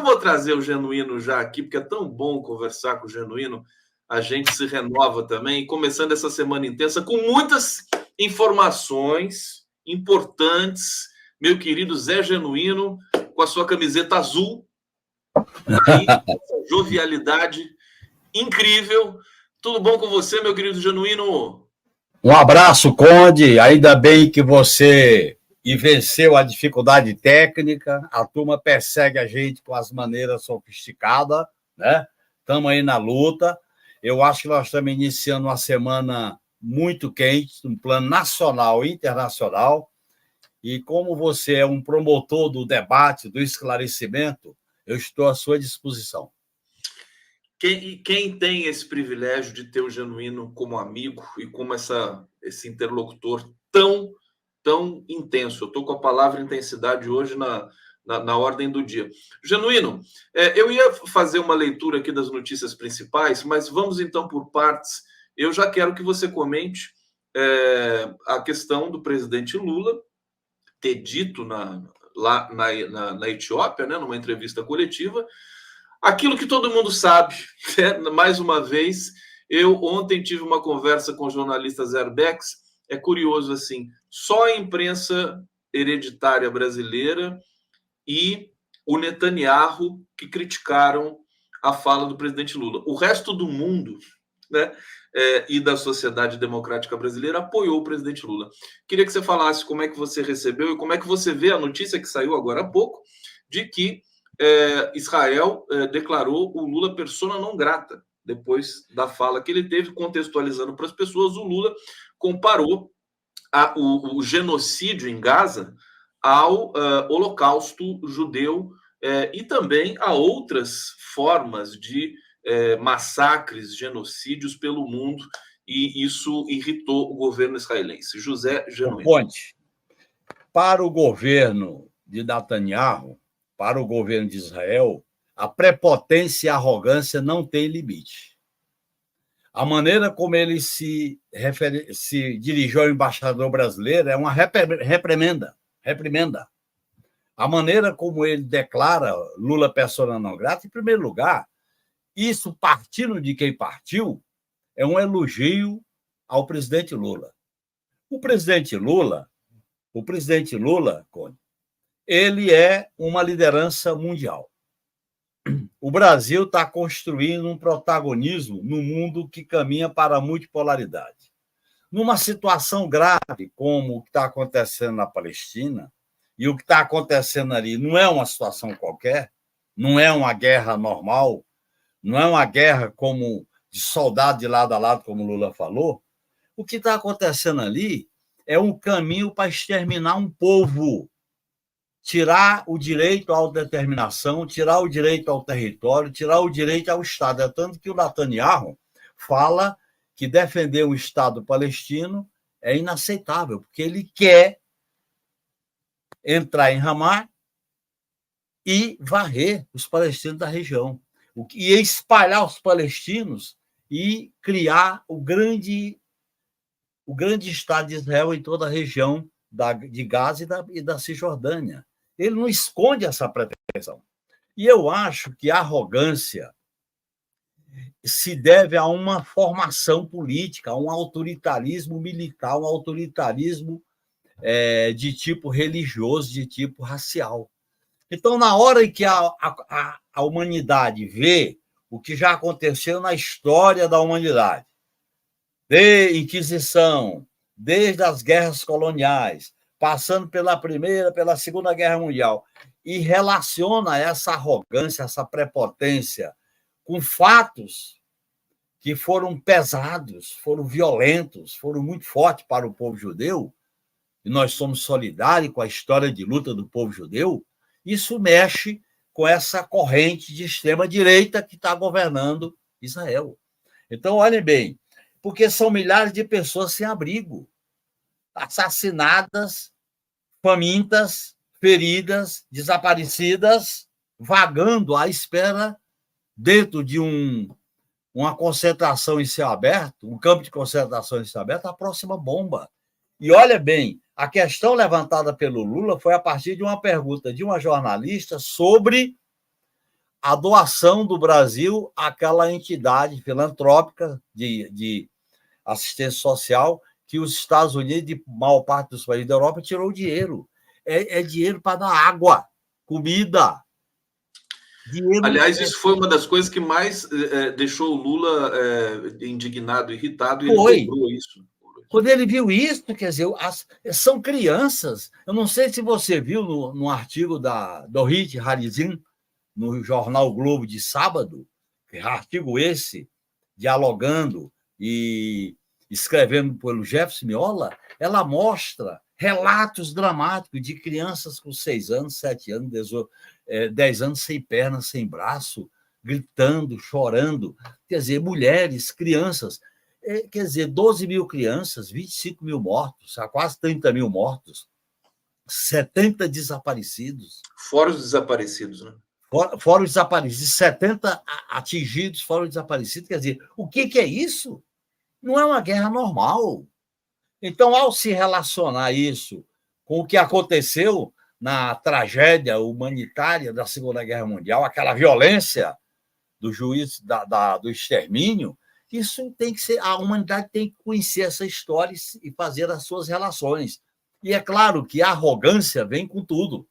vou trazer o Genuíno já aqui, porque é tão bom conversar com o Genuíno. A gente se renova também, começando essa semana intensa com muitas informações importantes. Meu querido Zé Genuíno, com a sua camiseta azul, aí, essa jovialidade incrível. Tudo bom com você, meu querido Genuíno? Um abraço, Conde. Ainda bem que você venceu a dificuldade técnica. A turma persegue a gente com as maneiras sofisticadas, né? Estamos aí na luta. Eu acho que nós estamos iniciando uma semana muito quente, no plano nacional e internacional. E como você é um promotor do debate, do esclarecimento, eu estou à sua disposição. Quem tem esse privilégio de ter o Genuíno como amigo e como esse interlocutor tão intenso? Eu estou com a palavra intensidade hoje na ordem do dia. Genuíno, eu ia fazer uma leitura aqui das notícias principais, mas vamos então por partes. Eu já quero que você comente a questão do presidente Lula ter dito lá na Etiópia, né, numa entrevista coletiva, aquilo que todo mundo sabe, né? Mais uma vez, eu ontem tive uma conversa com o jornalista Zerbex. É curioso, assim, só a imprensa hereditária brasileira e o Netanyahu que criticaram a fala do presidente Lula. O resto do mundo, né, e da sociedade democrática brasileira apoiou o presidente Lula. Queria que você falasse como é que você recebeu e como é que você vê a notícia que saiu agora há pouco de que Israel declarou o Lula persona não grata depois da fala que ele teve, contextualizando para as pessoas. O Lula comparou o genocídio em Gaza ao holocausto judeu e também a outras formas de massacres, genocídios pelo mundo, e isso irritou o governo israelense. José Genuíno. Ponte, para o governo de Netanyahu, para o governo de Israel, a prepotência e a arrogância não têm limite. A maneira como ele se dirigiu ao embaixador brasileiro é uma reprimenda. A maneira como ele declara Lula persona não grata, em primeiro lugar, isso partindo de quem partiu, é um elogio ao presidente Lula. O presidente Lula, Cone, ele é uma liderança mundial. O Brasil está construindo um protagonismo no mundo que caminha para a multipolaridade. Numa situação grave como o que está acontecendo na Palestina, e o que está acontecendo ali não é uma situação qualquer, não é uma guerra normal, não é uma guerra como de soldado de lado a lado, como Lula falou. O que está acontecendo ali é um caminho para exterminar um povo, tirar o direito à autodeterminação, tirar o direito ao território, tirar o direito ao Estado. É tanto que o Netanyahu fala que defender o Estado palestino é inaceitável, porque ele quer entrar em Ramá e varrer os palestinos da região, e espalhar os palestinos e criar o grande Estado de Israel em toda a região de Gaza e da Cisjordânia. Ele não esconde essa pretensão. E eu acho que a arrogância se deve a uma formação política, a um autoritarismo militar, um autoritarismo de tipo religioso, de tipo racial. Então, na hora em que a humanidade vê o que já aconteceu na história da humanidade, desde a Inquisição, desde as guerras coloniais, passando pela Primeira, pela Segunda Guerra Mundial, e relaciona essa arrogância, essa prepotência com fatos que foram pesados, foram violentos, foram muito fortes para o povo judeu, e nós somos solidários com a história de luta do povo judeu, isso mexe com essa corrente de extrema-direita que está governando Israel. Então, olhem bem, porque são milhares de pessoas sem abrigo, assassinadas, famintas, feridas, desaparecidas, vagando à espera dentro de uma concentração em céu aberto, um campo de concentração em céu aberto, a próxima bomba. E olha bem, a questão levantada pelo Lula foi a partir de uma pergunta de uma jornalista sobre a doação do Brasil àquela entidade filantrópica de assistência social que os Estados Unidos e maior parte dos países da Europa tirou dinheiro. É dinheiro para dar água, comida. Dinheiro. Aliás, isso foi uma das coisas que mais deixou o Lula indignado, irritado, e ele cobrou isso. Quando ele viu isso, quer dizer, são crianças. Eu não sei se você viu no artigo da Dorit Harizim, no jornal o Globo de sábado, artigo esse, dialogando e escrevendo pelo Jefferson Miola, ela mostra relatos dramáticos de crianças com 6 anos, 7 anos, 10 anos sem perna, sem braço, gritando, chorando. Quer dizer, mulheres, crianças. Quer dizer, 12 mil crianças, 25 mil mortos, quase 30 mil mortos, 70 desaparecidos. Fora os desaparecidos, né? Fora os desaparecidos, 70 atingidos, fora os desaparecidos. Quer dizer, o que é isso? Não é uma guerra normal. Então, ao se relacionar isso com o que aconteceu na tragédia humanitária da Segunda Guerra Mundial, aquela violência do juiz do extermínio, isso tem que ser, a humanidade tem que conhecer essa história e fazer as suas relações. E é claro que a arrogância vem com tudo.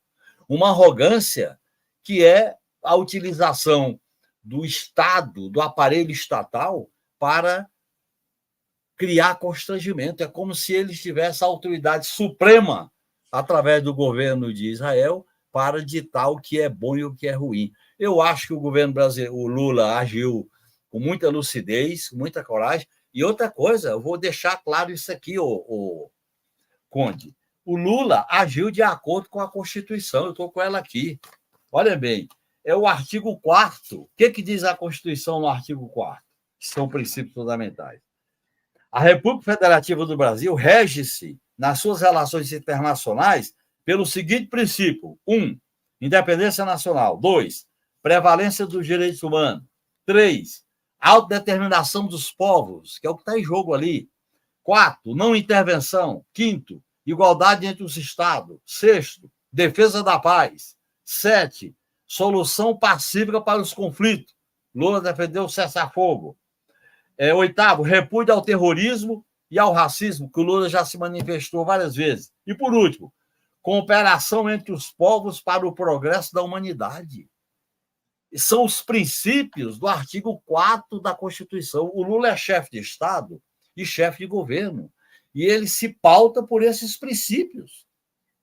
Uma arrogância que é a utilização do Estado, do aparelho estatal, para criar constrangimento. É como se eles tivessem a autoridade suprema, através do governo de Israel, para ditar o que é bom e o que é ruim. Eu acho que o governo brasileiro, o Lula, agiu com muita lucidez, com muita coragem. E outra coisa, eu vou deixar claro isso aqui, o Conde. O Lula agiu de acordo com a Constituição. Eu estou com ela aqui. Olha bem, é o artigo 4º. O que diz a Constituição no artigo 4º? Que são princípios fundamentais. A República Federativa do Brasil rege-se nas suas relações internacionais pelo seguinte princípio: 1, independência nacional; 2, prevalência dos direitos humanos; 3, autodeterminação dos povos, que é o que está em jogo ali; 4, não intervenção; 5, igualdade entre os Estados; 6, defesa da paz; 7, solução pacífica para os conflitos. Lula defendeu o cessar-fogo. 8, repúdio ao terrorismo e ao racismo, que o Lula já se manifestou várias vezes. E, por último, cooperação entre os povos para o progresso da humanidade. E são os princípios do artigo 4º da Constituição. O Lula é chefe de Estado e chefe de governo, e ele se pauta por esses princípios.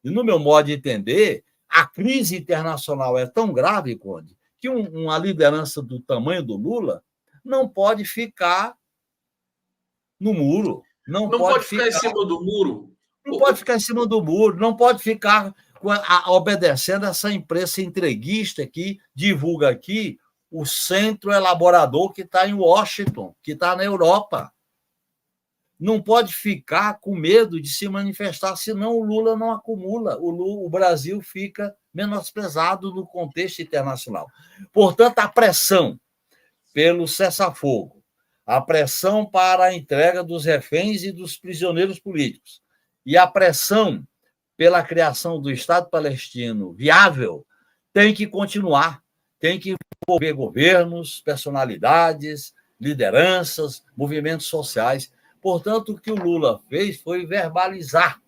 E, no meu modo de entender, a crise internacional é tão grave, Conde, que uma liderança do tamanho do Lula não pode ficar no muro. Não pode ficar em cima do muro. Não pode ficar em cima do muro, não pode ficar obedecendo essa imprensa entreguista que divulga aqui o centro elaborador que está em Washington, que está na Europa. Não pode ficar com medo de se manifestar, senão o Lula não acumula. O Brasil fica menosprezado no contexto internacional. Portanto, a pressão pelo cessar-fogo, a pressão para a entrega dos reféns e dos prisioneiros políticos, e a pressão pela criação do Estado palestino viável tem que continuar, tem que envolver governos, personalidades, lideranças, movimentos sociais. Portanto, o que o Lula fez foi verbalizar,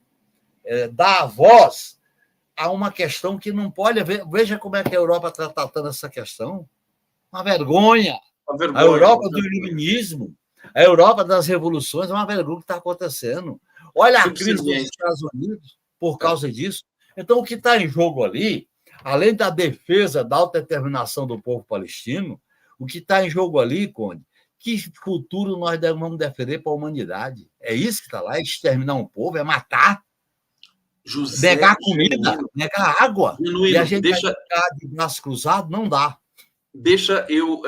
dar voz a uma questão que não pode haver. Veja como é que a Europa está tratando essa questão. Uma vergonha. A Europa do iluminismo, a Europa das revoluções, é uma vergonha que está acontecendo. Olha a crise dos Estados Unidos por causa disso. Então, o que está em jogo ali, além da defesa da autodeterminação do povo palestino, o que está em jogo ali, Conde, que futuro nós vamos defender para a humanidade? É isso que está lá, é exterminar um povo, é matar, negar comida, negar água. E a gente vai ficar de braço cruzado? Não dá. Deixa eu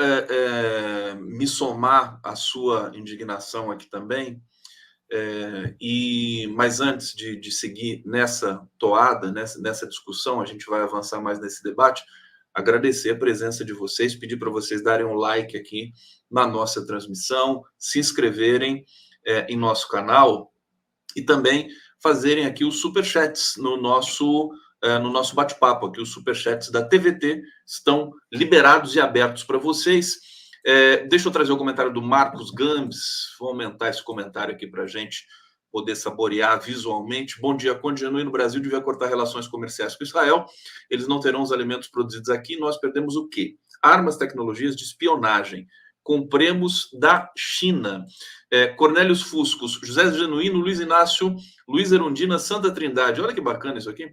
me somar à sua indignação aqui também, mas antes de seguir nessa toada, nessa discussão, a gente vai avançar mais nesse debate, agradecer a presença de vocês, pedir para vocês darem um like aqui na nossa transmissão, se inscreverem em nosso canal e também fazerem aqui os superchats no nosso no nosso bate-papo aqui. Os superchats da TVT estão liberados e abertos para vocês. Deixa eu trazer o comentário do Marcos Gambis. Vou aumentar esse comentário aqui para a gente poder saborear visualmente. Bom dia, Conde Genuíno. O Brasil devia cortar relações comerciais com Israel. Eles não terão os alimentos produzidos aqui. Nós perdemos o quê? Armas, tecnologias de espionagem. Compremos da China. Cornélios Fuscos, José Genuíno, Luiz Inácio, Luiz Erundina, Santa Trindade. Olha que bacana isso aqui.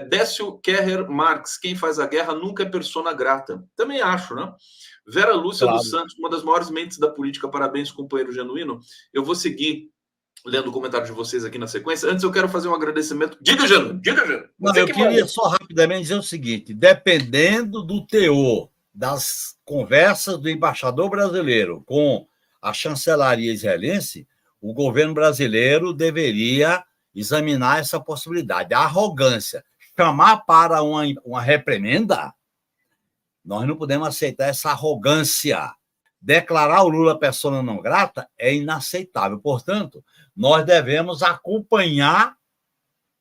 Décio Kerrer Marx, quem faz a guerra nunca é persona grata. Também acho, né? Vera Lúcia dos Santos, uma das maiores mentes da política. Parabéns, companheiro Genuíno. Eu vou seguir lendo o comentário de vocês aqui na sequência. Antes, eu quero fazer um agradecimento. Diga, Genuíno. Não, eu queria só rapidamente dizer o seguinte: dependendo do teor das conversas do embaixador brasileiro com a chancelaria israelense, o governo brasileiro deveria examinar essa possibilidade. A arrogância, chamar para uma reprimenda, nós não podemos aceitar essa arrogância. Declarar o Lula persona não grata é inaceitável. Portanto, nós devemos acompanhar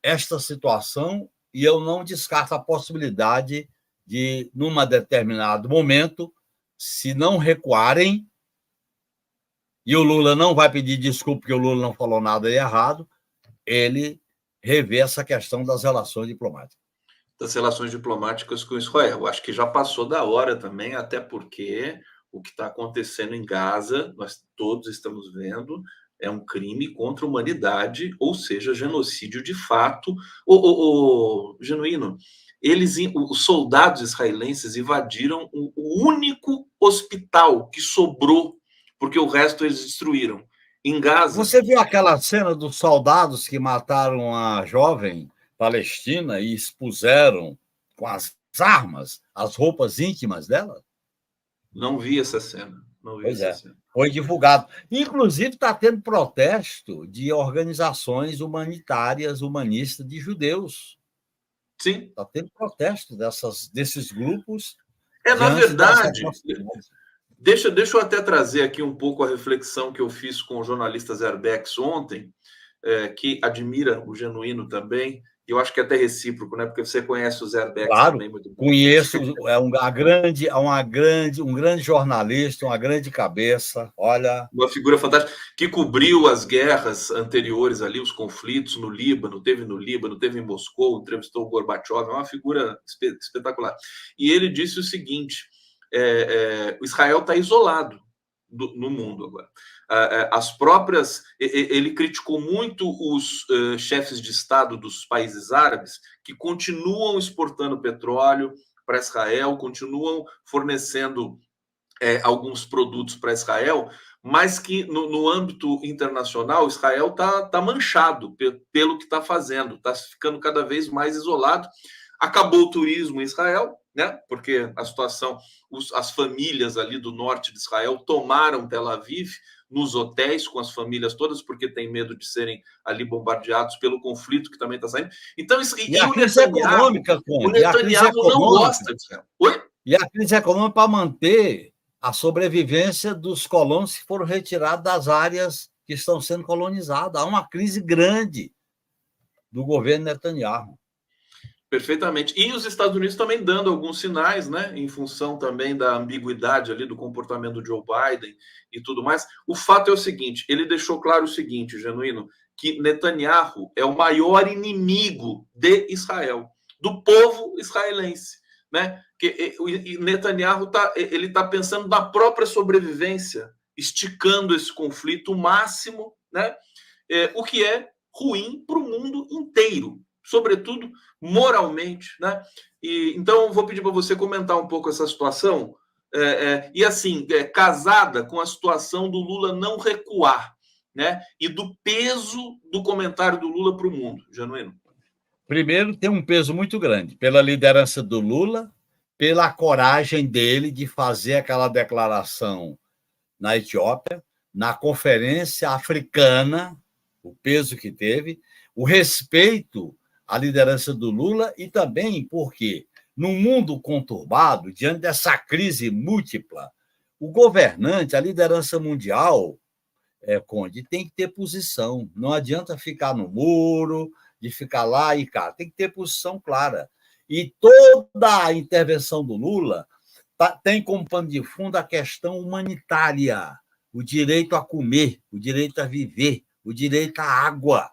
esta situação e eu não descarto a possibilidade de, num determinado momento, se não recuarem, e o Lula não vai pedir desculpa porque o Lula não falou nada de errado, ele rever essa questão das relações diplomáticas. Das relações diplomáticas com Israel. Acho que já passou da hora também, até porque o que está acontecendo em Gaza, nós todos estamos vendo, é um crime contra a humanidade, ou seja, genocídio de fato. Genuíno, os soldados israelenses invadiram o único hospital que sobrou, porque o resto eles destruíram. Em Gaza... Você viu aquela cena dos soldados que mataram a jovem palestina e expuseram com as armas as roupas íntimas dela? Não vi essa cena. Cena. Foi divulgado. Inclusive, está tendo protesto de organizações humanitárias, humanistas de judeus. Sim. Está tendo protesto desses grupos. Na verdade, deixa eu até trazer aqui um pouco a reflexão que eu fiz com o jornalista Zerbex ontem, que admira o Genuíno também. Eu acho que é até recíproco, né? Porque você conhece o Zerbex também muito bem. Conheço, é um grande jornalista, uma grande cabeça, olha... Uma figura fantástica, que cobriu as guerras anteriores ali, os conflitos no Líbano, teve em Moscou, entrevistou o Gorbachev, é uma figura espetacular. E ele disse o seguinte, o Israel está isolado no mundo agora. Ele criticou muito os chefes de Estado dos países árabes que continuam exportando petróleo para Israel, continuam fornecendo alguns produtos para Israel, mas que no âmbito internacional Israel está manchado pelo que está fazendo, está ficando cada vez mais isolado. Acabou o turismo em Israel, né? Porque a situação, as famílias ali do norte de Israel tomaram Tel Aviv nos hotéis com as famílias todas, porque tem medo de serem ali bombardeados pelo conflito que também está saindo. Então, e a crise econômica, o Netanyahu não gosta de Israel. Oi? E a crise econômica para manter a sobrevivência dos colonos que foram retirados das áreas que estão sendo colonizadas. Há uma crise grande do governo Netanyahu. Perfeitamente. E os Estados Unidos também dando alguns sinais, né, em função também da ambiguidade ali do comportamento do Joe Biden e tudo mais. O fato é o seguinte, ele deixou claro o seguinte, Genuíno, que Netanyahu é o maior inimigo de Israel, do povo israelense, né? Que Netanyahu tá pensando na própria sobrevivência, esticando esse conflito o máximo, né? O que é ruim para o mundo inteiro, sobretudo moralmente, né? Então, eu vou pedir para você comentar um pouco essa situação, e assim, casada com a situação do Lula não recuar, né? E do peso do comentário do Lula para o mundo, Genuíno. Primeiro, tem um peso muito grande pela liderança do Lula, pela coragem dele de fazer aquela declaração na Etiópia, na Conferência Africana, o peso que teve, o respeito à liderança do Lula e também porque, num mundo conturbado, diante dessa crise múltipla, o governante, a liderança mundial, Conde, tem que ter posição. Não adianta ficar no muro, de ficar lá e cá. Tem que ter posição clara. E toda a intervenção do Lula tem como pano de fundo a questão humanitária, o direito a comer, o direito a viver, o direito à água.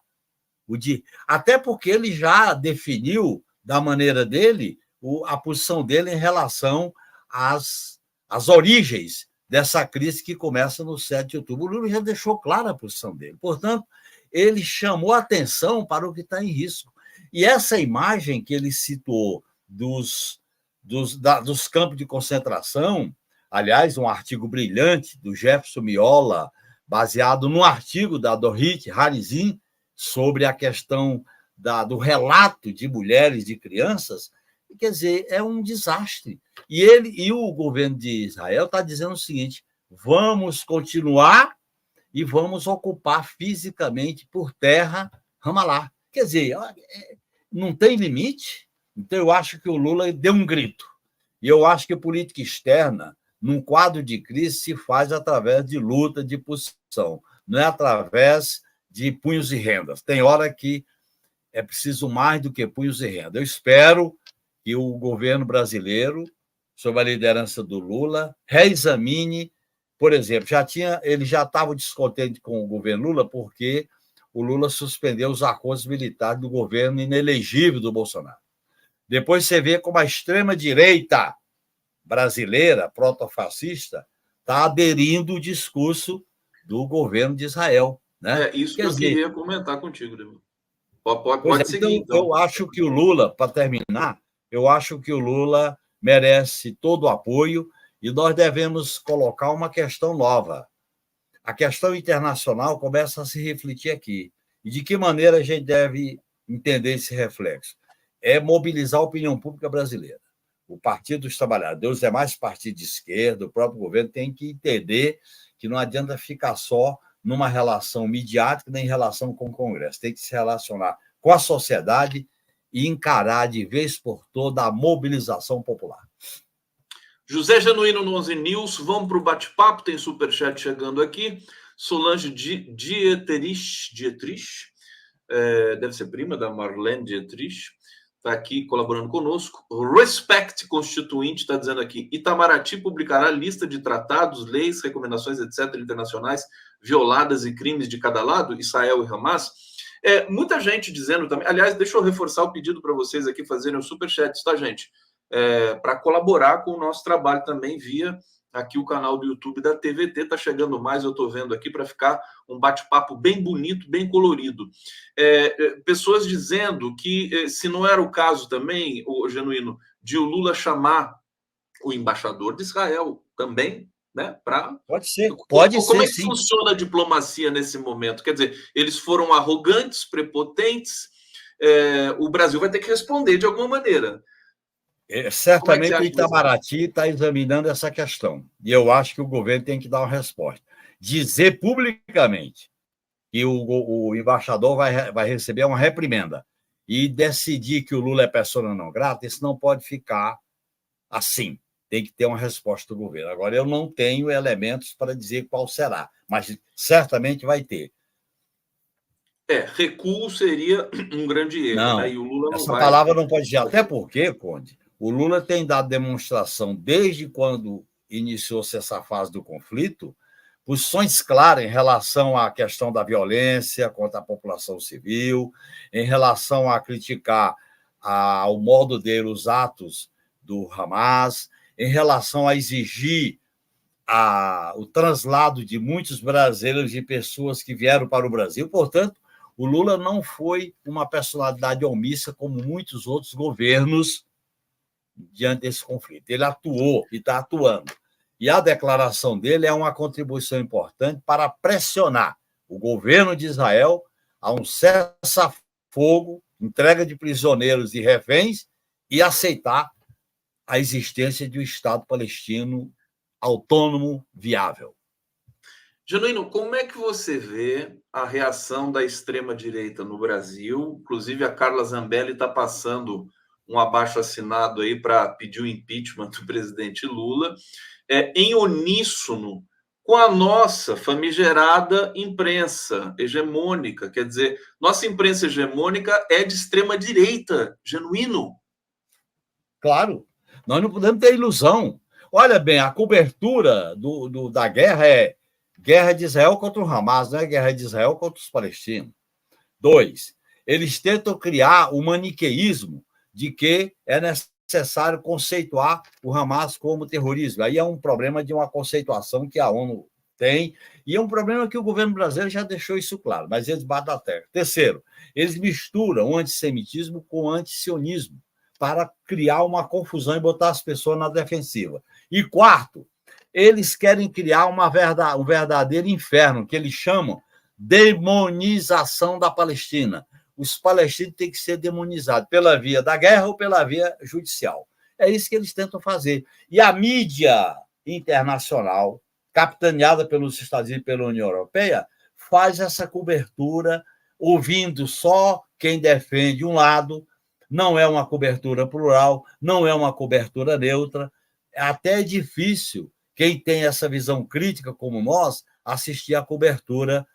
Até porque ele já definiu, da maneira dele, a posição dele em relação às origens dessa crise que começa no 7 de outubro. O Lula já deixou clara a posição dele. Portanto, ele chamou atenção para o que está em risco. E essa imagem que ele citou dos campos de concentração, aliás, um artigo brilhante do Jefferson Miola, baseado num artigo da Dorit Harizim, sobre a questão do relato de mulheres, de crianças, quer dizer, é um desastre. E o governo de Israel está dizendo o seguinte: vamos continuar e vamos ocupar fisicamente por terra Ramallah. Quer dizer, não tem limite. Então, eu acho que o Lula deu um grito. E eu acho que a política externa, num quadro de crise, se faz através de luta, de posição, não é através de punhos e rendas. Tem hora que é preciso mais do que punhos e rendas. Eu espero que o governo brasileiro, sob a liderança do Lula, reexamine, por exemplo, ele já estava descontente com o governo Lula porque o Lula suspendeu os acordos militares do governo inelegível do Bolsonaro. Depois você vê como a extrema-direita brasileira, protofascista, está aderindo ao discurso do governo de Israel. Né? Isso que eu queria comentar contigo, Lima. Pode seguir, então. Eu acho que o Lula, para terminar, eu acho que o Lula merece todo o apoio e nós devemos colocar uma questão nova. A questão internacional começa a se refletir aqui. E de que maneira a gente deve entender esse reflexo? É mobilizar a opinião pública brasileira. O Partido dos Trabalhadores, os demais partidos de esquerda, o próprio governo tem que entender que não adianta ficar só numa relação midiática nem em relação com o Congresso. Tem que se relacionar com a sociedade e encarar de vez por toda a mobilização popular. José Genuíno no 11 News, vamos para o bate-papo, tem superchat chegando aqui. Solange Dietrich, deve ser prima da Marlene Dietrich, está aqui colaborando conosco. Respect Constituinte está dizendo aqui: Itamaraty publicará lista de tratados, leis, recomendações, etc., internacionais violadas e crimes de cada lado, Israel e Hamas. Muita gente dizendo também. Aliás, deixa eu reforçar o pedido para vocês aqui fazerem os superchats, tá, gente? Para colaborar com o nosso trabalho também via aqui o canal do YouTube da TVT. Está chegando mais, eu estou vendo aqui, para ficar um bate-papo bem bonito, bem colorido. Pessoas dizendo que, se não era o caso também, o Genuíno, de o Lula chamar o embaixador de Israel também, né? Pode ser. Como é que funciona a diplomacia nesse momento? Quer dizer, eles foram arrogantes, prepotentes, o Brasil vai ter que responder de alguma maneira. Certamente o Itamaraty está examinando essa questão. E eu acho que o governo tem que dar uma resposta. Dizer publicamente que o embaixador vai receber uma reprimenda e decidir que o Lula é persona não grata, isso não pode ficar assim. Tem que ter uma resposta do governo. Agora, eu não tenho elementos para dizer qual será, mas certamente vai ter. Recuo seria um grande erro. Não, né? E o Lula não essa vai... palavra não pode dizer. Até porque, Conde, o Lula tem dado demonstração, desde quando iniciou-se essa fase do conflito, posições claras em relação à questão da violência contra a população civil, em relação a criticar ao modo dele os atos do Hamas, em relação a exigir o translado de muitos brasileiros, de pessoas que vieram para o Brasil. Portanto, o Lula não foi uma personalidade omissa como muitos outros governos diante desse conflito. Ele atuou e está atuando. E a declaração dele é uma contribuição importante para pressionar o governo de Israel a um cessar-fogo, entrega de prisioneiros e reféns e aceitar a existência de um Estado palestino autônomo, viável. Genuíno, como é que você vê a reação da extrema-direita no Brasil? Inclusive, a Carla Zambelli está passando um abaixo-assinado aí para pedir o impeachment do presidente Lula, em uníssono com a nossa famigerada imprensa hegemônica. Quer dizer, nossa imprensa hegemônica é de extrema-direita, genuíno. Claro, nós não podemos ter ilusão. Olha bem, a cobertura da guerra é guerra de Israel contra o Hamas, não é guerra de Israel contra os palestinos. 2, eles tentam criar o maniqueísmo de que é necessário conceituar o Hamas como terrorismo. Aí é um problema de uma conceituação que a ONU tem, e é um problema que o governo brasileiro já deixou isso claro, mas eles batem na terra. 3, eles misturam o antissemitismo com o antisionismo para criar uma confusão e botar as pessoas na defensiva. E 4, eles querem criar um verdadeiro inferno, que eles chamam demonização da Palestina. Os palestinos têm que ser demonizados pela via da guerra ou pela via judicial. É isso que eles tentam fazer. E a mídia internacional, capitaneada pelos Estados Unidos e pela União Europeia, faz essa cobertura, ouvindo só quem defende um lado. Não é uma cobertura plural, não é uma cobertura neutra. É até difícil quem tem essa visão crítica como nós assistir à cobertura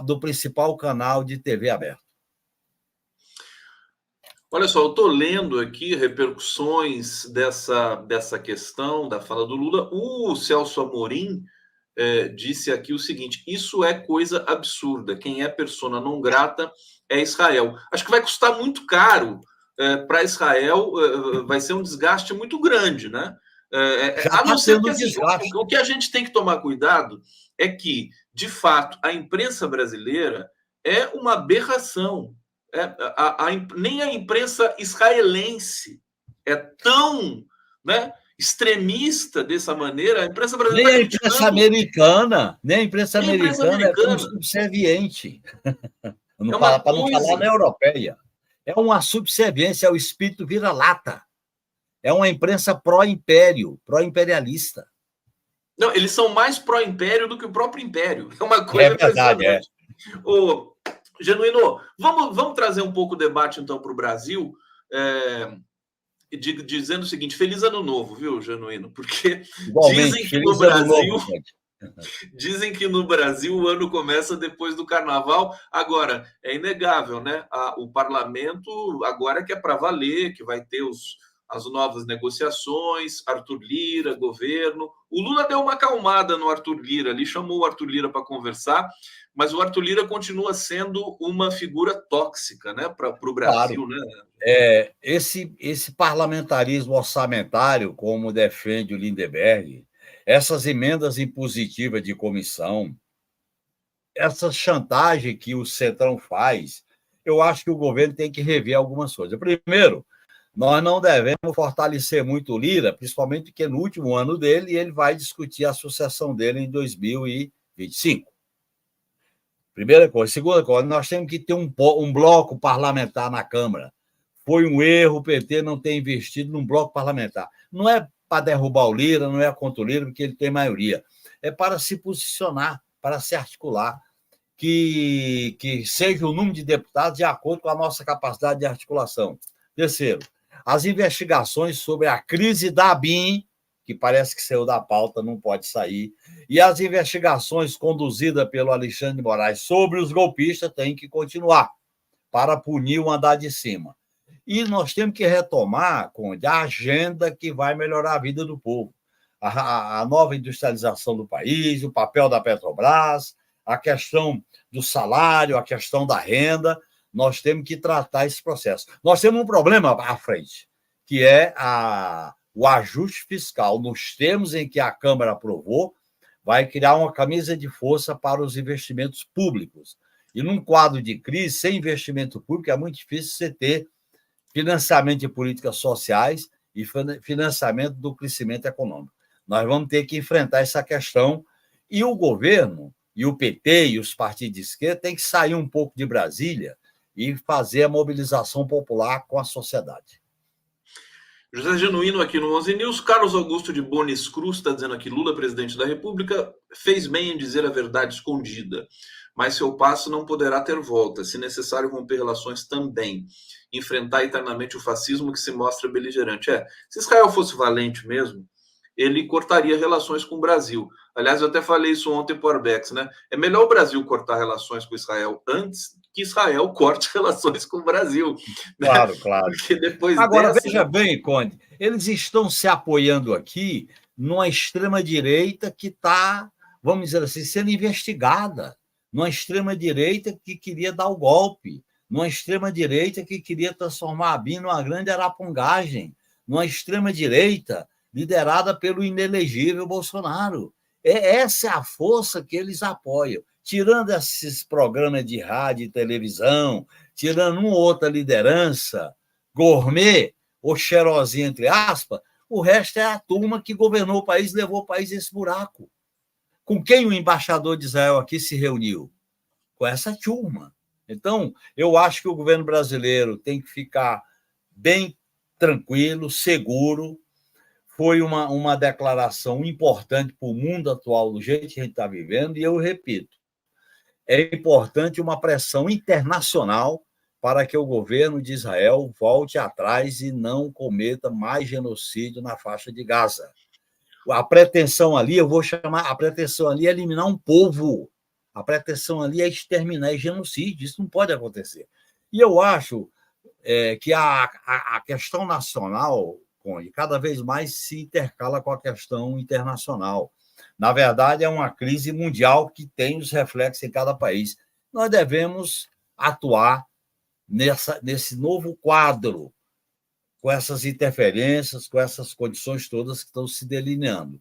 do principal canal de TV aberto. Olha só, eu estou lendo aqui repercussões dessa questão da fala do Lula. O Celso Amorim disse aqui o seguinte: isso é coisa absurda. Quem é persona não grata é Israel. Acho que vai custar muito caro para Israel, vai ser um desgaste muito grande, né? A não ser que assim, o que a gente tem que tomar cuidado é que, de fato, a imprensa brasileira é uma aberração. Nem a imprensa israelense é tão, né, extremista dessa maneira. A imprensa brasileira nem a imprensa americana, é tão subserviente. Para não falar na europeia. É uma subserviência ao espírito vira-lata. É uma imprensa pró-império, pró-imperialista. Não, eles são mais pró-império do que o próprio império. É uma coisa verdade, Ô, Genuíno, vamos trazer um pouco o debate, então, para o Brasil, dizendo o seguinte: feliz ano novo, viu, Genuíno? Porque dizem que no Brasil... Dizem que no Brasil o ano começa depois do carnaval. Agora, é inegável, né? O parlamento agora que é para valer, que vai ter as novas negociações, Arthur Lira, governo. O Lula deu uma acalmada no Arthur Lira ali, chamou o Arthur Lira para conversar, mas o Arthur Lira continua sendo uma figura tóxica, né, para o Brasil. Claro. Né? Esse parlamentarismo orçamentário, como defende o Lindenberg, essas emendas impositivas de comissão, essa chantagem que o Centrão faz, eu acho que o governo tem que rever algumas coisas. Primeiro, nós não devemos fortalecer muito o Lira, principalmente porque no último ano dele ele vai discutir a sucessão dele em 2025. Primeira coisa. Segunda coisa, nós temos que ter um bloco parlamentar na Câmara. Foi um erro o PT não ter investido num bloco parlamentar. Não é para derrubar o Lira, não é contra o Lira, porque ele tem maioria. É para se posicionar, para se articular, que seja o número de deputados de acordo com a nossa capacidade de articulação. Terceiro, as investigações sobre a crise da ABIN, que parece que saiu da pauta, não pode sair, e as investigações conduzidas pelo Alexandre de Moraes sobre os golpistas têm que continuar para punir o andar de cima. E nós temos que retomar, Conde, a agenda que vai melhorar a vida do povo. A nova industrialização do país, o papel da Petrobras, a questão do salário, a questão da renda. Nós temos que tratar esse processo. Nós temos um problema à frente, que é o ajuste fiscal. Nos termos em que a Câmara aprovou, vai criar uma camisa de força para os investimentos públicos. E num quadro de crise, sem investimento público, é muito difícil você ter financiamento de políticas sociais e financiamento do crescimento econômico. Nós vamos ter que enfrentar essa questão, e o governo, e o PT, e os partidos de esquerda têm que sair um pouco de Brasília e fazer a mobilização popular com a sociedade. José Genuíno aqui no 11 News. Carlos Augusto de Bonis Cruz está dizendo aqui: Lula, presidente da República, fez bem em dizer a verdade escondida, mas seu passo não poderá ter volta. Se necessário, romper relações também. Enfrentar eternamente o fascismo que se mostra beligerante. Se Israel fosse valente mesmo, ele cortaria relações com o Brasil. Aliás, eu até falei isso ontem para o Arbex, né? É melhor o Brasil cortar relações com Israel antes que Israel corte relações com o Brasil. Claro, claro. Porque depois Agora, dessa... veja bem, Conde, eles estão se apoiando aqui numa extrema-direita que está, vamos dizer assim, sendo investigada, numa extrema-direita que queria dar o golpe, numa extrema-direita que queria transformar a BIM numa grande arapongagem, numa extrema-direita liderada pelo inelegível Bolsonaro. Essa é a força que eles apoiam. Tirando esses programas de rádio e televisão, tirando uma ou outra liderança gourmet ou cheirosinha, entre aspas, o resto é a turma que governou o país, levou o país a esse buraco. Com quem o embaixador de Israel aqui se reuniu? Com essa turma. Então, eu acho que o governo brasileiro tem que ficar bem tranquilo, seguro. Foi uma declaração importante para o mundo atual, do jeito que a gente está vivendo, e eu repito, é importante uma pressão internacional para que o governo de Israel volte atrás e não cometa mais genocídio na faixa de Gaza. A pretensão ali, eu vou chamar, a pretensão ali é eliminar um povo. A pretensão ali é exterminar, é genocídio. Isso não pode acontecer. E eu acho que a questão nacional, cada vez mais se intercala com a questão internacional. Na verdade, é uma crise mundial que tem os reflexos em cada país. Nós devemos atuar nesse novo quadro, com essas interferências, com essas condições todas que estão se delineando.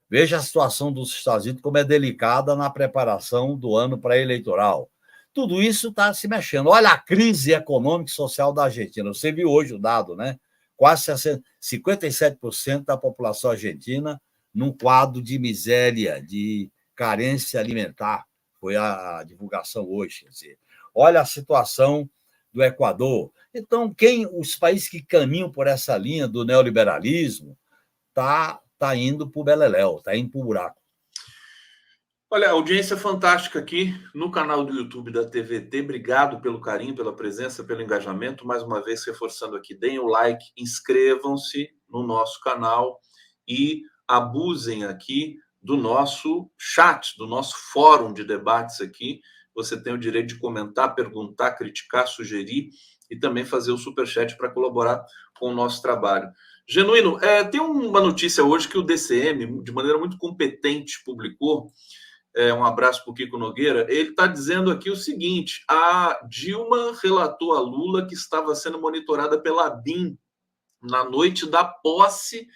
Veja a situação dos Estados Unidos, como é delicada na preparação do ano pré-eleitoral. Tudo isso está se mexendo. Olha a crise econômica e social da Argentina. Você viu hoje o dado, né? Quase 57% da população argentina num quadro de miséria, de carência alimentar. Foi a divulgação hoje. Quer dizer, olha a situação do Equador. Então, os países que caminham por essa linha do neoliberalismo tá indo para o beleléu, está indo para o buraco. Olha, audiência fantástica aqui no canal do YouTube da TVT. Obrigado pelo carinho, pela presença, pelo engajamento. Mais uma vez, reforçando aqui, deem o like, inscrevam-se no nosso canal e abusem aqui do nosso chat, do nosso fórum de debates aqui. Você tem o direito de comentar, perguntar, criticar, sugerir e também fazer o superchat para colaborar com o nosso trabalho. Genuíno, tem uma notícia hoje que o DCM, de maneira muito competente, publicou. Um abraço para o Kiko Nogueira. Ele está dizendo aqui o seguinte: a Dilma relatou a Lula que estava sendo monitorada pela BIM na noite da posse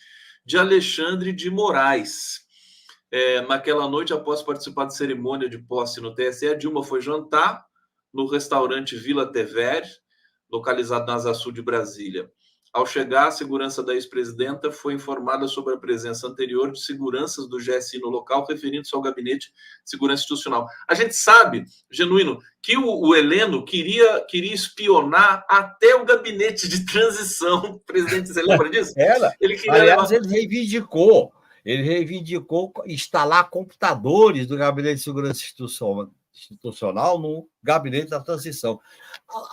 de Alexandre de Moraes. Naquela noite, após participar de cerimônia de posse no TSE, a Dilma foi jantar no restaurante Vila Tevere, localizado na Asa Sul de Brasília. Ao chegar, a segurança da ex-presidenta foi informada sobre a presença anterior de seguranças do GSI no local, referindo-se ao Gabinete de Segurança Institucional. A gente sabe, Genuíno, que o Heleno queria espionar até o gabinete de transição. Presidente, você lembra disso? Aliás, ele reivindicou instalar computadores do Gabinete de Segurança Institucional no gabinete da transição.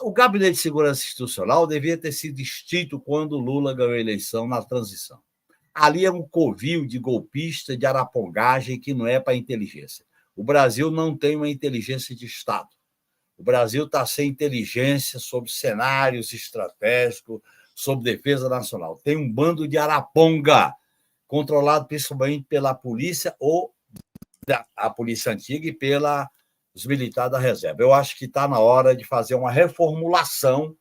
O gabinete de segurança institucional devia ter sido extinto quando Lula ganhou a eleição na transição. Ali é um covil de golpista, de arapongagem que não é para inteligência. O Brasil não tem uma inteligência de Estado. O Brasil está sem inteligência sobre cenários estratégicos, sobre defesa nacional. Tem um bando de araponga, controlado principalmente pela polícia ou a polícia antiga e pelos militares da reserva. Eu acho que está na hora de fazer uma reformulação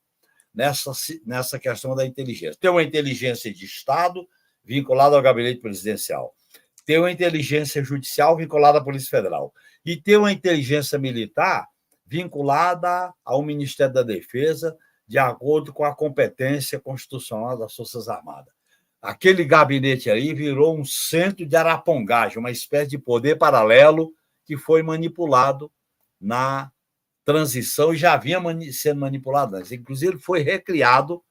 nessa questão da inteligência. Tem uma inteligência de Estado vinculada ao gabinete presidencial. Tem uma inteligência judicial vinculada à Polícia Federal. E tem uma inteligência militar vinculada ao Ministério da Defesa, de acordo com a competência constitucional das Forças Armadas. Aquele gabinete aí virou um centro de arapongagem, uma espécie de poder paralelo que foi manipulado na transição e já vinha sendo manipulado antes. Inclusive, foi recriado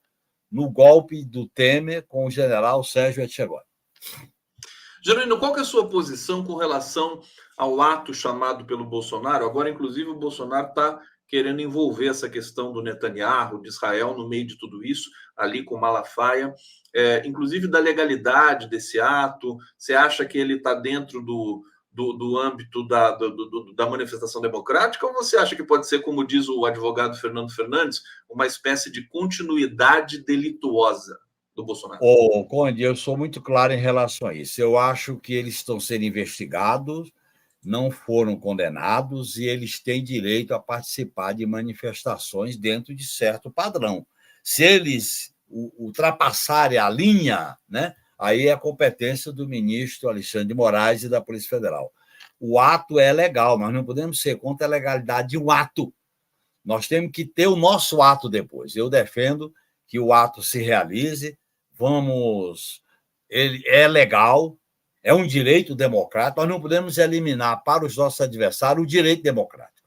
no golpe do Temer com o general Sérgio Etchegói. Genuíno, qual que é a sua posição com relação ao ato chamado pelo Bolsonaro? Agora, inclusive, o Bolsonaro está querendo envolver essa questão do Netanyahu, de Israel, no meio de tudo isso, ali com Malafaia, inclusive da legalidade desse ato. Você acha que ele está dentro do âmbito da manifestação democrática, ou você acha que pode ser, como diz o advogado Fernando Fernandes, uma espécie de continuidade delituosa do Bolsonaro? Conde, eu sou muito claro em relação a isso. Eu acho que eles estão sendo investigados, não foram condenados e eles têm direito a participar de manifestações dentro de certo padrão. Se eles ultrapassarem a linha, né, aí é a competência do ministro Alexandre de Moraes e da Polícia Federal. O ato é legal, mas não podemos ser contra a legalidade de um ato. Nós temos que ter o nosso ato depois. Eu defendo que o ato se realize. Ele é legal, é um direito democrático. Nós não podemos eliminar para os nossos adversários o direito democrático.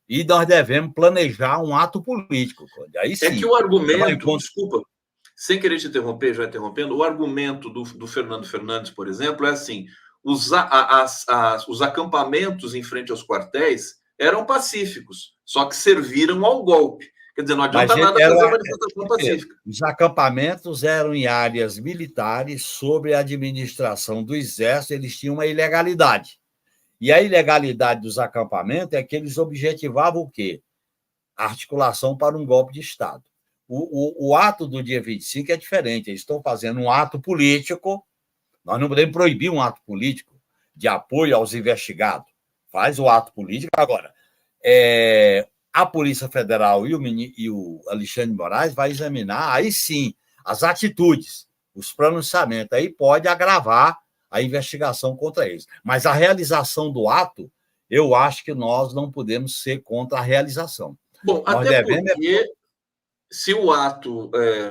E nós devemos planejar um ato político. Aí sim. É que o argumento, desculpa, sem querer te interromper, já interrompendo, o argumento do Fernando Fernandes, por exemplo, é assim: os acampamentos em frente aos quartéis eram pacíficos, só que serviram ao golpe. Quer dizer, não adianta nada fazer manifestação pacífica. Os acampamentos eram em áreas militares, sob a administração do Exército, eles tinham uma ilegalidade. E a ilegalidade dos acampamentos é que eles objetivavam o quê? A articulação para um golpe de Estado. O ato do dia 25 é diferente. Eles estão fazendo um ato político. Nós não podemos proibir um ato político de apoio aos investigados. Faz o ato político. Agora, a Polícia Federal e o Alexandre de Moraes vai examinar, aí sim, as atitudes, os pronunciamentos. Aí pode agravar a investigação contra eles. Mas a realização do ato, eu acho que nós não podemos ser contra a realização. Bom, nós até porque, se o ato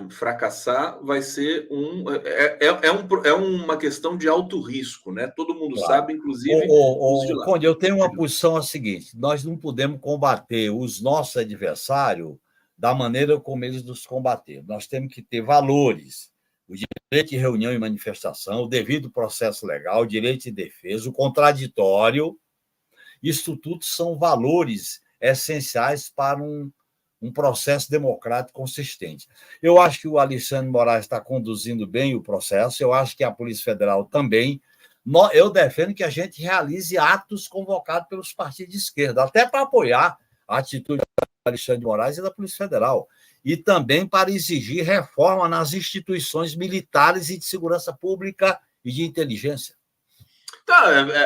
fracassar, vai ser uma questão de alto risco, né? Todo mundo sabe, inclusive os de lá. Conde, eu tenho uma posição a seguinte: nós não podemos combater os nossos adversários da maneira como eles nos combateram. Nós temos que ter valores: o direito de reunião e manifestação, o devido processo legal, o direito de defesa, o contraditório. Isso tudo são valores essenciais para um processo democrático consistente. Eu acho que o Alexandre de Moraes está conduzindo bem o processo, eu acho que a Polícia Federal também. Eu defendo que a gente realize atos convocados pelos partidos de esquerda, até para apoiar a atitude do Alexandre de Moraes e da Polícia Federal, e também para exigir reforma nas instituições militares e de segurança pública e de inteligência.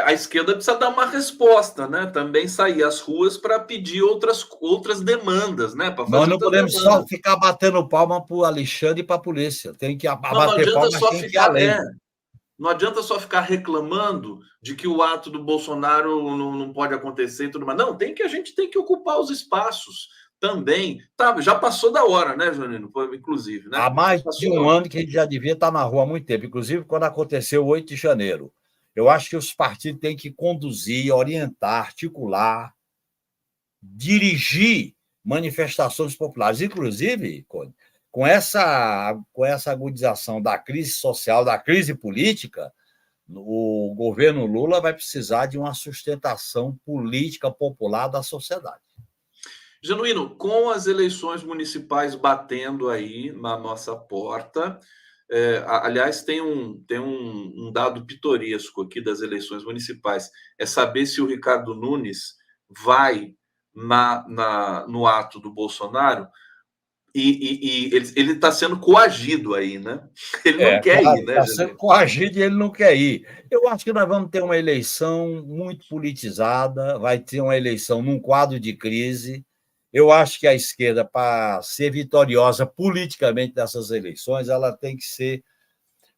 A esquerda precisa dar uma resposta, né? Também sair às ruas para pedir outras demandas, né? Nós não podemos só ficar batendo palma para o Alexandre e para a polícia. Tem que bater palma, mas tem que ir além. Não adianta só ficar reclamando de que o ato do Bolsonaro não pode acontecer e tudo mais. Não, a gente tem que ocupar os espaços também. Tá, já passou da hora, né, Janino? Inclusive, né? Há mais de um ano que a gente já devia estar na rua há muito tempo, inclusive quando aconteceu o 8 de janeiro. Eu acho que os partidos têm que conduzir, orientar, articular, dirigir manifestações populares. Inclusive, com essa agudização da crise social, da crise política, o governo Lula vai precisar de uma sustentação política popular da sociedade. Genuíno, com as eleições municipais batendo aí na nossa porta, aliás, tem um dado pitoresco aqui das eleições municipais, é saber se o Ricardo Nunes vai no ato do Bolsonaro e ele está sendo coagido aí, né? Ele não quer ir, né? Está sendo coagido e ele não quer ir. Eu acho que nós vamos ter uma eleição muito politizada, vai ter uma eleição num quadro de crise. Eu acho que a esquerda, para ser vitoriosa politicamente nessas eleições, ela tem que ser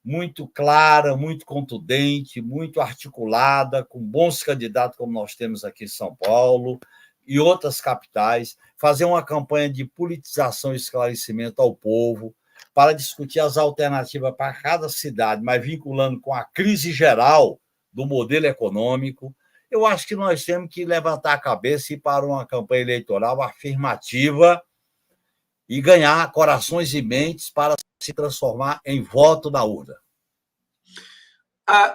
muito clara, muito contundente, muito articulada, com bons candidatos, como nós temos aqui em São Paulo e outras capitais, fazer uma campanha de politização e esclarecimento ao povo, para discutir as alternativas para cada cidade, mas vinculando com a crise geral do modelo econômico. Eu acho que nós temos que levantar a cabeça e ir para uma campanha eleitoral afirmativa e ganhar corações e mentes para se transformar em voto na urna.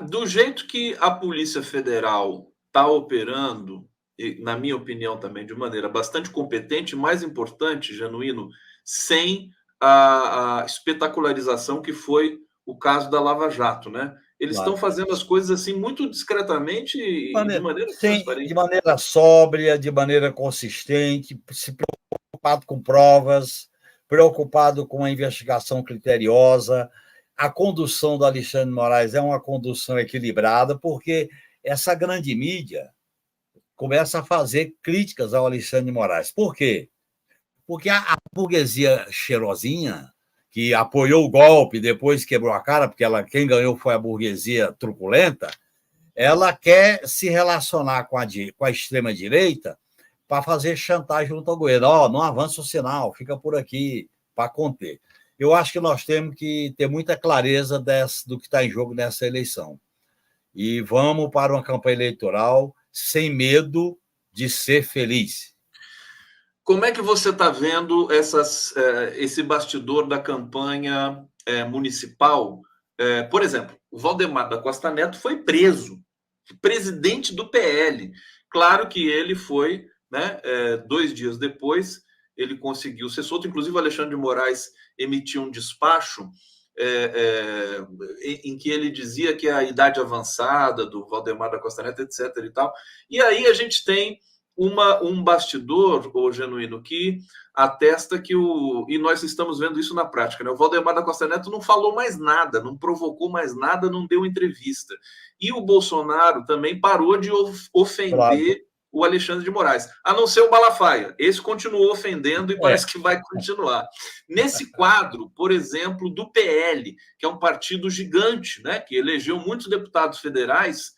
Do jeito que a Polícia Federal está operando, e, na minha opinião também, de maneira bastante competente, mais importante, Genuíno, sem a espetacularização que foi o caso da Lava Jato, né? Eles estão Claro. fazendo as coisas assim muito discretamente e de maneira Sim, de transparente. maneira sóbria, de maneira consistente, se preocupado com provas, preocupado com a investigação criteriosa. A condução do Alexandre de Moraes é uma condução equilibrada, porque essa grande mídia começa a fazer críticas ao Alexandre de Moraes. Por quê? Porque a burguesia cheirosinha, que apoiou o golpe, depois quebrou a cara, porque quem ganhou foi a burguesia truculenta, ela quer se relacionar com a extrema-direita para fazer chantagem junto ao governo. Não avança o sinal, fica por aqui, para conter. Eu acho que nós temos que ter muita clareza do que está em jogo nessa eleição. E vamos para uma campanha eleitoral sem medo de ser feliz. Como é que você está vendo esse bastidor da campanha municipal? Por exemplo, o Valdemar da Costa Neto foi preso, presidente do PL. Claro que ele foi, né, 2 dias depois, ele conseguiu ser solto. Inclusive, o Alexandre de Moraes emitiu um despacho em que ele dizia que a idade avançada do Valdemar da Costa Neto, etc. e tal. E aí a gente tem um bastidor, o Genuíno, que atesta que e nós estamos vendo isso na prática, né? O Valdemar da Costa Neto não falou mais nada, não provocou mais nada, não deu entrevista. E o Bolsonaro também parou de ofender Claro. o Alexandre de Moraes, a não ser o Malafaia. Esse continuou ofendendo e parece que vai continuar. Nesse quadro, por exemplo, do PL, que é um partido gigante, né, que elegeu muitos deputados federais,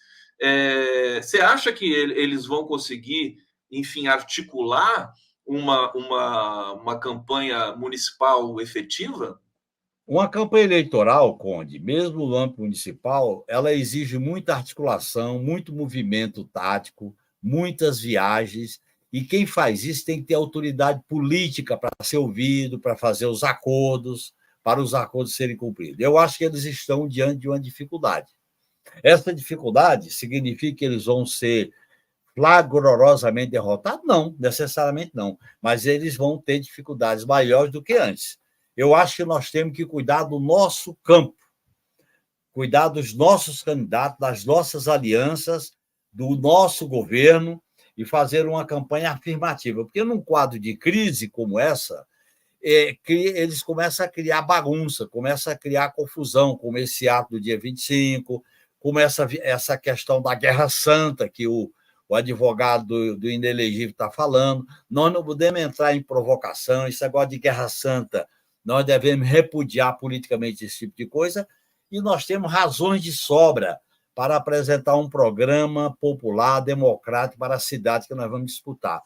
você acha que eles vão conseguir, enfim, articular uma campanha municipal efetiva? Uma campanha eleitoral, Conde, mesmo no âmbito municipal, ela exige muita articulação, muito movimento tático, muitas viagens, e quem faz isso tem que ter autoridade política para ser ouvido, para fazer os acordos, para os acordos serem cumpridos. Eu acho que eles estão diante de uma dificuldade. Essa dificuldade significa que eles vão ser flagrosamente derrotados? Não, necessariamente não, mas eles vão ter dificuldades maiores do que antes. Eu acho que nós temos que cuidar do nosso campo, cuidar dos nossos candidatos, das nossas alianças, do nosso governo e fazer uma campanha afirmativa. Porque num quadro de crise como essa, eles começam a criar bagunça, começam a criar confusão, como esse ato do dia 25, como essa questão da Guerra Santa, que o advogado do inelegível está falando. Nós não podemos entrar em provocação, esse negócio de Guerra Santa. Nós devemos repudiar politicamente esse tipo de coisa e nós temos razões de sobra para apresentar um programa popular, democrático para a cidade que nós vamos disputar.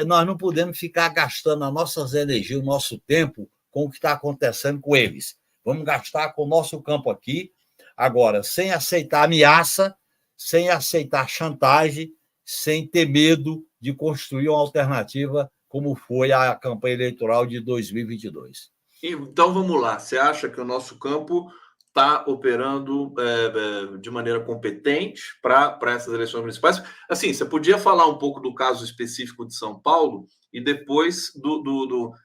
Nós não podemos ficar gastando as nossas energias, o nosso tempo com o que está acontecendo com eles. Vamos gastar com o nosso campo aqui, agora, sem aceitar ameaça, sem aceitar chantagem, sem ter medo de construir uma alternativa como foi a campanha eleitoral de 2022. Então vamos lá. Você acha que o nosso campo está operando de maneira competente para essas eleições municipais? Assim, você podia falar um pouco do caso específico de São Paulo e depois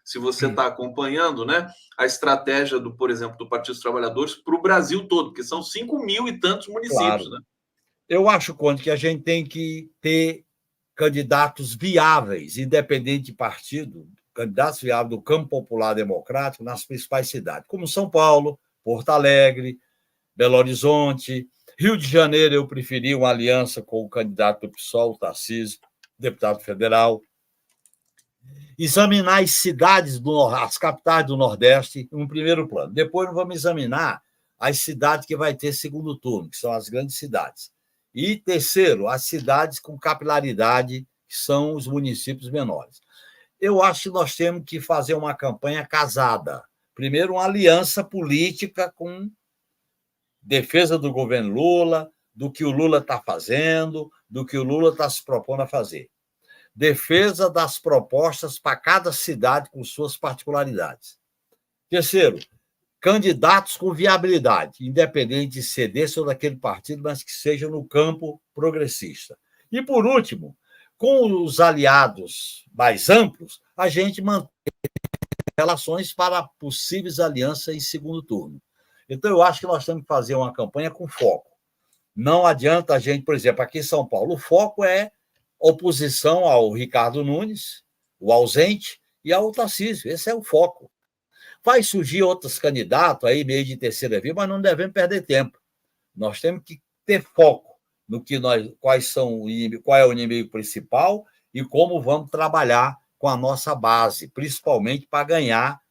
se você está acompanhando, né, a estratégia por exemplo, do Partido dos Trabalhadores para o Brasil todo, porque são 5.000 e tantos municípios, Claro. né? Eu acho, Conde, que a gente tem que ter candidatos viáveis, independente de partido, candidatos viáveis do campo popular democrático nas principais cidades, como São Paulo, Porto Alegre, Belo Horizonte. Rio de Janeiro, eu preferi uma aliança com o candidato do PSOL, o Tarcísio, deputado federal. Examinar as cidades, as capitais do Nordeste, no primeiro plano. Depois vamos examinar as cidades que vai ter segundo turno, que são as grandes cidades. E terceiro, as cidades com capilaridade, que são os municípios menores. Eu acho que nós temos que fazer uma campanha casada. Primeiro, uma aliança política com defesa do governo Lula, do que o Lula está fazendo, do que o Lula está se propondo a fazer. Defesa das propostas para cada cidade com suas particularidades. Terceiro, candidatos com viabilidade, independente de ser desse ou daquele partido, mas que seja no campo progressista. E, por último, Com os aliados mais amplos, a gente mantém relações para possíveis alianças em segundo turno. Então, eu acho que nós temos que fazer uma campanha com foco. Não adianta a gente, por exemplo, aqui em São Paulo, o foco é oposição ao Ricardo Nunes, o ausente, e ao Tarcísio. Esse é o foco. Vai surgir outros candidatos aí, meio de terceira via, mas não devemos perder tempo. Nós temos que ter foco no que qual é o inimigo principal e como vamos trabalhar com a nossa base, principalmente para ganhar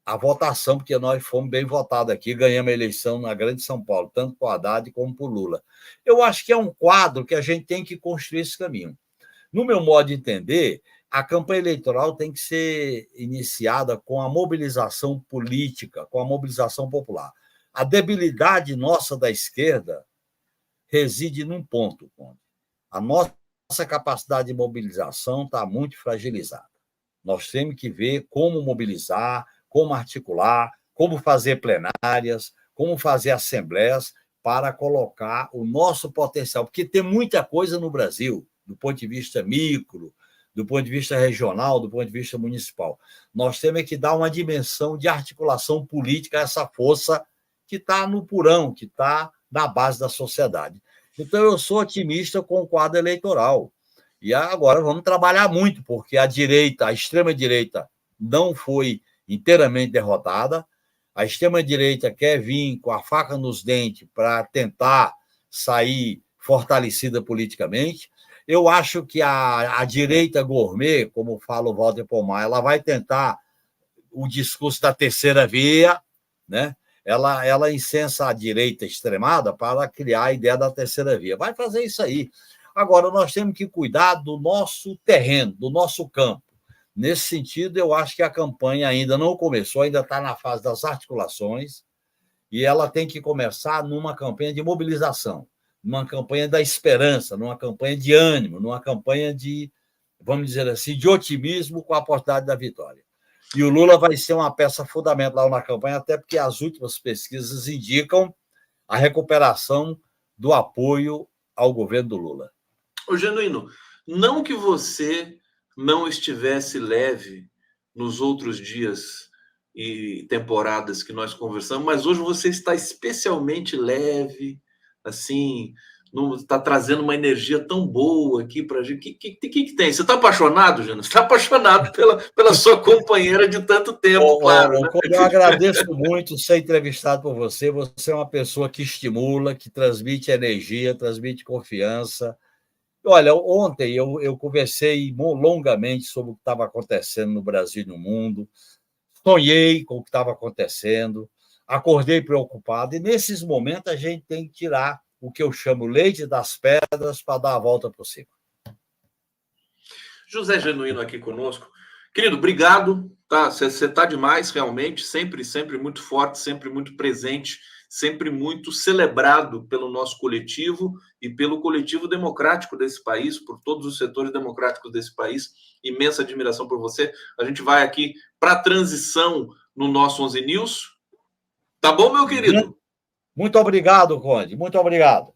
a votação, porque nós fomos bem votados aqui, ganhamos a eleição na Grande São Paulo, tanto por Haddad como por Lula. Eu acho que é um quadro que a gente tem que construir esse caminho. No meu modo de entender, a campanha eleitoral tem que ser iniciada com a mobilização política, com a mobilização popular. A debilidade nossa da esquerda reside num ponto. A nossa capacidade de mobilização está muito fragilizada. Nós temos que ver como mobilizar, como articular, como fazer plenárias, como fazer assembleias para colocar o nosso potencial, porque tem muita coisa no Brasil, do ponto de vista micro, do ponto de vista regional, do ponto de vista municipal. Nós temos que dar uma dimensão de articulação política a essa força que está no purão, que está na base da sociedade. Então, eu sou otimista com o quadro eleitoral. E agora vamos trabalhar muito, porque a extrema-direita, não foi inteiramente derrotada. A extrema-direita quer vir com a faca nos dentes para tentar sair fortalecida politicamente. Eu acho que a direita gourmet, como fala o Walter Pomar, ela vai tentar o discurso da terceira via, né? Ela incensa a direita extremada para criar a ideia da terceira via. Vai fazer isso aí. Agora, nós temos que cuidar do nosso terreno, do nosso campo. Nesse sentido, eu acho que a campanha ainda não começou, ainda está na fase das articulações, e ela tem que começar numa campanha de mobilização, numa campanha da esperança, numa campanha de ânimo, numa campanha de, vamos dizer assim, de otimismo com a possibilidade da vitória. E o Lula vai ser uma peça fundamental na campanha, até porque as últimas pesquisas indicam a recuperação do apoio ao governo do Lula. Ô, Genuíno, não que você não estivesse leve nos outros dias e temporadas que nós conversamos, mas hoje você está especialmente leve, assim, está trazendo uma energia tão boa aqui para a gente. O que tem? Você está apaixonado, Jana? Você está apaixonado pela sua companheira de tanto tempo, claro. Né? Eu agradeço muito ser entrevistado por você. Você é uma pessoa que estimula, que transmite energia, transmite confiança. Olha, ontem eu conversei longamente sobre o que estava acontecendo no Brasil e no mundo, sonhei com o que estava acontecendo, acordei preocupado, e nesses momentos a gente tem que tirar o que eu chamo leite das pedras para dar a volta por cima. José Genuíno aqui conosco. Querido, obrigado. Tá? Você está demais, realmente, sempre muito forte, sempre muito presente, sempre muito celebrado pelo nosso coletivo e pelo coletivo democrático desse país, por todos os setores democráticos desse país. Imensa admiração por você. A gente vai aqui para a transição no nosso 11 News. Tá bom, meu querido? Muito obrigado, Conde. Muito obrigado.